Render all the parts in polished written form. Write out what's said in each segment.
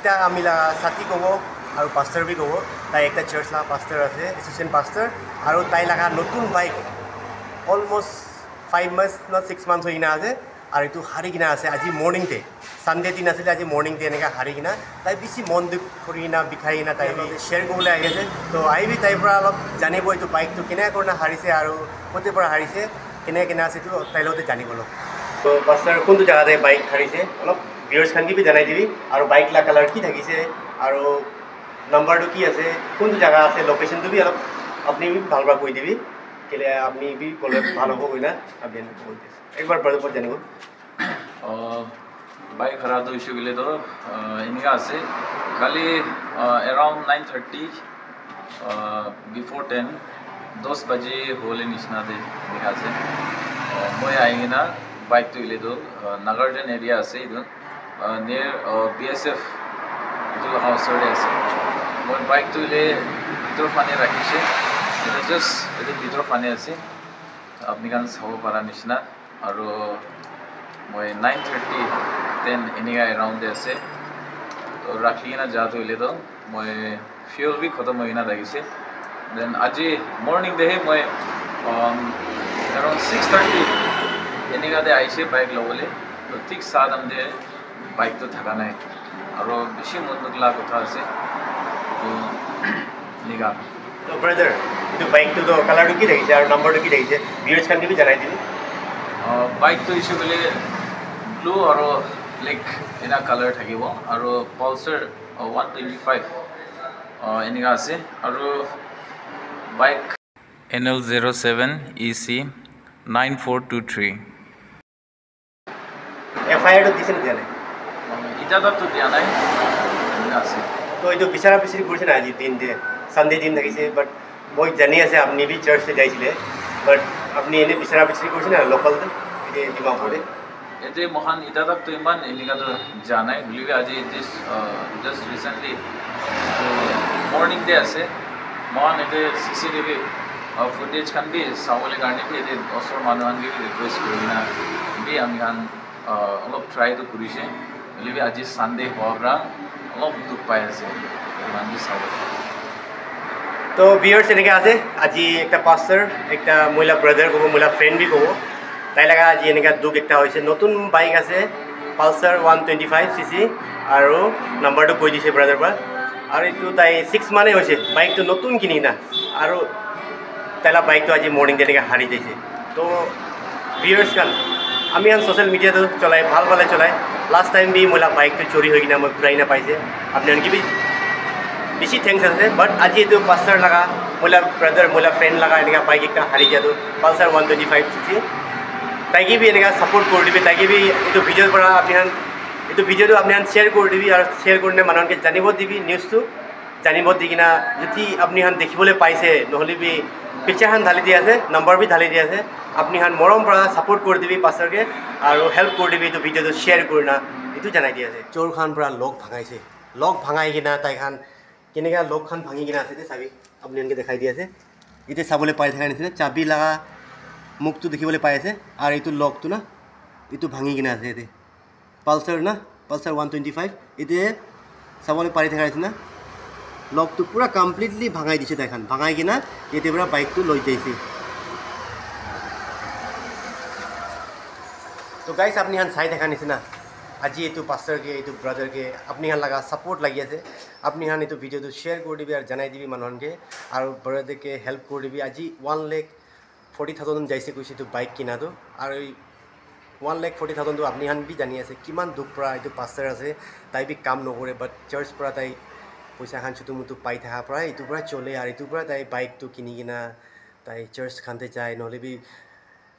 একটা আমি সাথী কব আর পাস্টার বি কব তাই একটা চার্চ লাগা পাস্টার আছে অ্যাসোসিয়েন্ট পাস্টার আর তাই লাগা নতুন বাইক অলমোস্ট 5 months না 6 months হই না আছে আর এইটো হারি কিনা আছে আজি মর্নিংতে সানডে দিন আছিল আজি মর্নিংতে এনেকা হারি কিনা তাই বেশি মন দুখ কৰি কিনা বিখাই কিনা তাই শ্বেয়াৰ কৰিবলৈ আহি আছে তো আহিবি তাইৰ পৰা অলপ জানিব এইটো বাইকটো কেনেকৈ কৰি হাৰিছে আৰু ক'ৰ পৰা হাৰিছে কেনেকৈ আছে এইটো তাইৰ লগতে জানিব অলপ তো পাস্টাৰ কোনটো জেগাতে বাইক হাৰিছে অলপ ভিউয়াৰ্স খানকে বি জানাই দিবি আৰু বাইক লা কালাৰ কি থাকিছে আৰু নাম্বাৰটো কি আছে কোনটো জায়গা আছে লোকেশনটো বি অলপ আপনি বি ভালবা কৈ দিবি কেলে আপনি বি ক'লে ভাল হ'ব কইনা আপনি একবার ব্রাদার পর জানিব বাইক হারা তো ইস্যু গেলে তো এনেকা আছে খালি অ্যারাউন্ড 9:30 বিফোর 10 বাজে হলে নিচনাতে দেখা আছে মই আহি না বাইক তো ইলে তো নাগার্জুন এরিয়া আছে ইদু নিয়ার বিএসএফ ইটো হাউসৰে আছে মই বাইক তো ইলে ভিতৰ ফানে ৰাখিছে এটা জাস্ট এটা ভিতৰ ফানে আছে আপনি গান চাব পাৰা নিচিনা আৰু মই 9:30 10 এনেকা এৰাউণ্ডে আছে তো ৰাখি কিনা যাওঁতে হ'লে তো মই ফিউল বি খতম হৈ কিনা লাগিছে দেন আজি মৰ্ণিং দেহে মই এৰাউণ্ড 6:30 এনেকাতে আহিছে বাইক ল'বলৈ তো ঠিক চাহামতে বাইকটো থকা নাই আৰু বেছি মন নগলা কথা আছে তো এনেকা তো ব্ৰাদাৰ এইটো বাইকটো তো কালাৰটো কি থাকিছে আৰু নাম্বাৰটো কি থাকিছে ভিউয়াৰ্স খানকে বি জানাই দিবি বাইক তো ইস্যু গ'লে ব্লু আৰু ব্লেক এনা কালাৰ থাকিব আৰু পালচাৰ 125 এনেকা আছে আৰু বাইক NL07 EC 9423 FIR টো দিছে দিয়া নাই ইজাজতটো দিয়া নাই আছে তো এইটো বিচাৰা বিচাৰি কৰিছে না আজি দিনতে সানডে দিন থাকিছে বাট মই জানি আছে আপনি বি চার্চে যাইছিলে বাট আপনি এনে বিচাৰা বিচাৰি কৰিছে না লোকালতে এই ডিমাপুৰে এতে মহান ইজাজতটো ইমান এনেকাটো জানাই হলিবে আজি জাস্ট রিসেন্টলি মর্নিং ডে আছে মহান এতে CCTV ফুটেজ খান বি চাবলৈ কাৰণে বি এতে ওচৰৰ মানুহকে ৰিকুৱেষ্ট কৰি না বি আমি খান অলপ ট্ৰাইটো কৰিছে হলিবে আজি সানডে হোৱাৰ পৰা অলপ দুখ পাই আছে ইমান বি চাব তো ভিউয়ার্স এনেকা আছে আজি একটা পাস্টার একটা মহিলা ব্রাদার কব মহিলা ফ্রেন্ড বি কব তাই লাগা আজি এনেকা দুখ একটা হয়েছে নতুন বাইক আছে পালসার 125cc আৰু নাম্বাৰটো কৈ দিছে ব্ৰাদাৰ পৰা আৰু এইটো তাই 6 মানে হৈছে বাইকটো নতুন কিনি না আৰু তাইলা বাইকটো আজি মৰ্নিং এনেকা হাৰি দিছে তো ভিউয়ার্স খান আমি আন সোশ্যাল মিডিয়াটো চলাই ভাল ভালে চলাই লাস্ট টাইম বি মহিলা বাইকটো চুরি হৈ কিনা মই ঘূৰাই নাপাইছে আপোনালোকে বি বেশি থ্যাংকস আছে বাট আজি এইটো পালসার লাগা মহিলা ব্রাদার মহিলা ফ্রেন্ড লাগা এনেকা বাইক একটা হারি দিয়াটো পালসার 125cc তাইকে বি এনেকা সাপোর্ট করে দিবি তাইকে বি এইটো ভিডিওর পৰা এইটো ভিডিওটো আপনি শ্বেয়ার করে দিবি আর শ্বেয়ার করে মানুষকে জানিব দিবি নিউজটো জানিব দি কিনা যদি আপনি দেখিবলৈ পাইছে নহলে বি পিকচাৰখন ঢালি দি আছে নাম্বাৰ বি ঢালি দি আছে আপনি মৰম পৰা সাপোৰ্ট কৰে দিবি পাছৰকে আৰু হেল্প কৰে দিবি এইটো ভিডিওটো শ্বেয়াৰ কৰি না এইটো জানাই দি আছে চোৰখান পৰা লগ ভাঙাইছে লগ ভাঙাই কিনা তাইখান কেনেকা লগ খান ভাঙি কিনা আছে চাবি আপনি এনেকে দেখাই দি আছে এতিয়া চাবলৈ পাই থকা নিচিনা চাবি লাগা মুখটো দেখিবলৈ পাই আছে আৰু এইটো লগটো না এইটো ভাঙি কিনা আছে এতে পালসাৰ না পালসাৰ 125 এতে চাবলৈ পাৰি থকা নিচিনা লগটো পুৰা কমপ্লিটলি ভাঙাই দিছে তাইখান ভাঙাই কিনা এতে পৰা বাইকটো লৈ যাইছে তো গাইস আপনি চাই দেখা নিচিনা আজি এইটো পাস্টারকে এইটো ব্রাদারকে আপনি লাগা সাপোর্ট লাগি আছে আপনি এইটো ভিডিওটো শ্বেয়ার করে দিবি আর জানাই দিবি মানুহকে আর ব্রাদারকে হেল্প করে দিবি আজি 1,40,000 যাইছে কৈছে এইটো বাইক কিনাটো আর এই 1,40,000 তো আপনি বি জানি আছে কিমান দুখ পৰা এইটো পাস্টাৰ আছে তাই বি কাম নকৰে বাট চাৰ্চ পৰা তাই পইচা খান ছুটু মুটু পাই থকা পৰা এইটো পৰা চলে আৰ এইটো পৰা তাই বাইকটো কিনি কিনা তাই চাৰ্চ খানতে যায় নহলে বি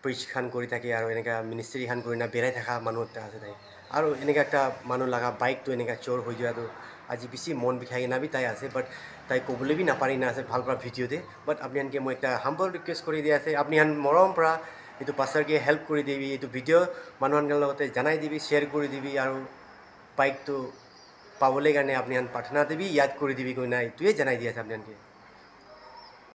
প্ৰিচ খান কৰি থাকে আৰু এনেকা মিনিষ্ট্ৰি খান কৰি না বেৰাই থকা মানুহ এটা আছে তাই আৰু এনেকা একটা মানুহ লাগা বাইকটো এনেকা চোৰ হৈ যোৱাটো আজি বেছি মন বিষাই কিনা বি তাই আছে বাট তাই ক'বলৈ বি নাপাৰি না আছে ভাল পৰা ভিডিঅ'তে বাট আপোনালোকে মই একটা হাম্বল ৰিকুৱেষ্ট কৰি দিয়া আছে আপুনি মৰম পৰা এইটো পাস্টাৰকে হেল্প কৰি দিবি এইটো ভিডিঅ' মানুহৰ লগতে জানাই দিবি শ্বেয়াৰ কৰি দিবি আৰু বাইকটো পাবলৈ কাৰণে আপুনি প্ৰাৰ্থনা দিবি ইয়াদ কৰি দিবি কৈ না এইটোৱে জানাই দি আছে আপোনালোকে